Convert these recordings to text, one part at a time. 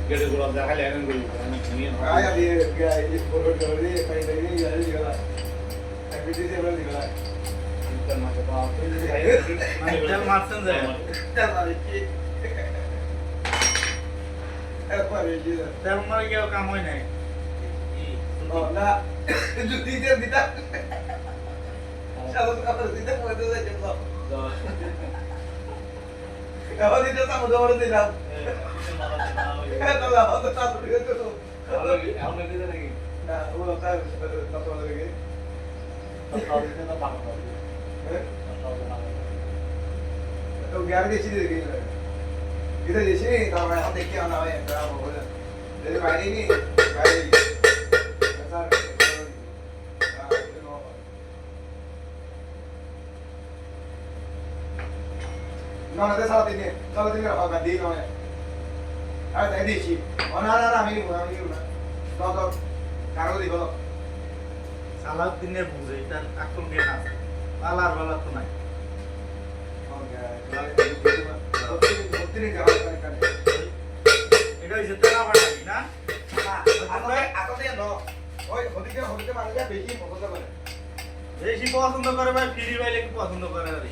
গেড়ে গুলো দেখালে এখন করি নিয়ে আয়া দিয়ে এই ফটো করে পাই পাই এই গলা এবিডি দিয়ে বলে গলা ইন্টার মাসে তো তেল মারছেন যায় তেল মারি কি একবারে কি তেল মারে কেউ কাম হয় নাই ও না জুতি দিয়ে দিতা শালা কাপড় দিতে মধ্যে যাচ্ছে তো এখন দিতে সামু দৌড় দিলাম এটা লাভ তো তাড়াতাড়ি হতো আমরা দিতে নাকি না ও তার কত লাগে তাও দিতে না পাবো তো গ্যার দিয়েছি দেখি इधर जैसे तो मैं हम देख के आना है क्या बोला तेरे भाई नहीं भाई ऐसा ना ना साला दिन का दी ना है अरे दे दीची और ना ना আমি না তো কারো দিব সালাউদ্দিনের বুঝে এটা আকল জ্ঞান আছে আলার বেলা তো নাই এটা হইছে তেলা বাটাবি না বেশি পছন্দ করে ভাই ফ্রি পাইলে কি পছন্দ করে আরে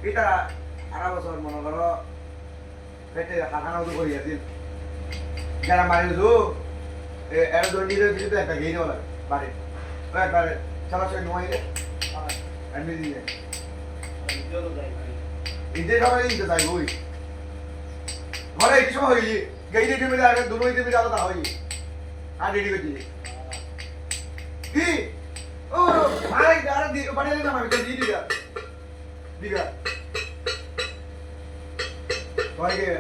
এটা আড়া বছর মনে করো পেটে হাঁটানো তো করি আছি যারা মারি দু এর দন্ডিরে কিছু একটা গেই নেওয়া বাড়ি একবারে চলাচল নোয়াইলে এমনি দিয়ে ইদে সবাই ইদে যাই বই ঘরে এই সময় হইলি গেইলে টিমে যাবে দুনো টিমে যাবে তা হই আর রেডি করছি কি ও ভাই আর দি বাড়ি না আমি দি দিগা দিগা কই গে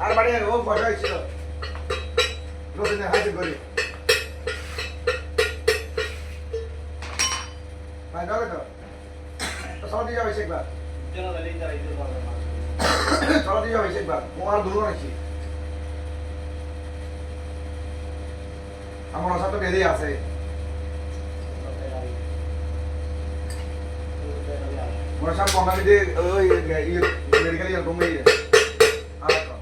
আর বাড়ি ও ফটো ছিল রোজনে হাইতে করি ভাই দাও তো সব দিয়ে যাবে একবার চলো তাহলে ইন্টার আইতে পারবে না চলো দিয়ে যাবে একবার তোমার দূর নাকি আমার সাথে বেঁধে আছে মোর সাথে বঙ্গালী দিয়ে ওই মেডিকেল ইয়ার কমে গিয়ে আর তো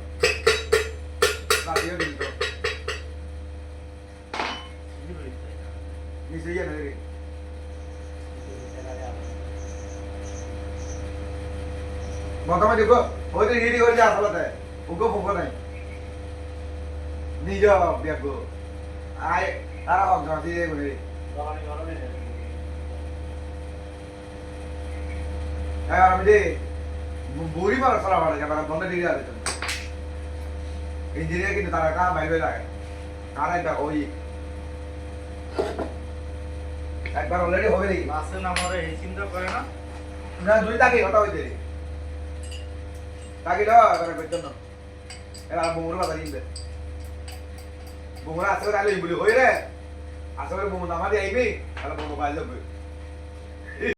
বাকিও দিন তো নিচে গিয়ে নেই মতামত দেখো ওই তো রেডি করে যা আসলে ওকে ফোকো নাই নিজ ব্যাগ আয় তারা অজ্ঞান দিয়ে বলে গরমে গরমে আমি যে বুড়ি মারা সারা ভাড়া যাবে বন্ধ দিয়ে যাবে ইঞ্জিনিয়ার কিন্তু তারা কাজ বাইরে লাগে আর একটা ওই একবার অলরেডি হবে নাকি বাসে নামরে এই চিন্তা করে না না দুই তাকে কথা হইতে তাকে দাও এবারে করতেন না এবার বুমুর কথা নিবে বুমুর আসলে আলো বলি হই রে আসলে বুমুর নামা দিয়ে আইবি তাহলে বুমুর বাইরে যাবে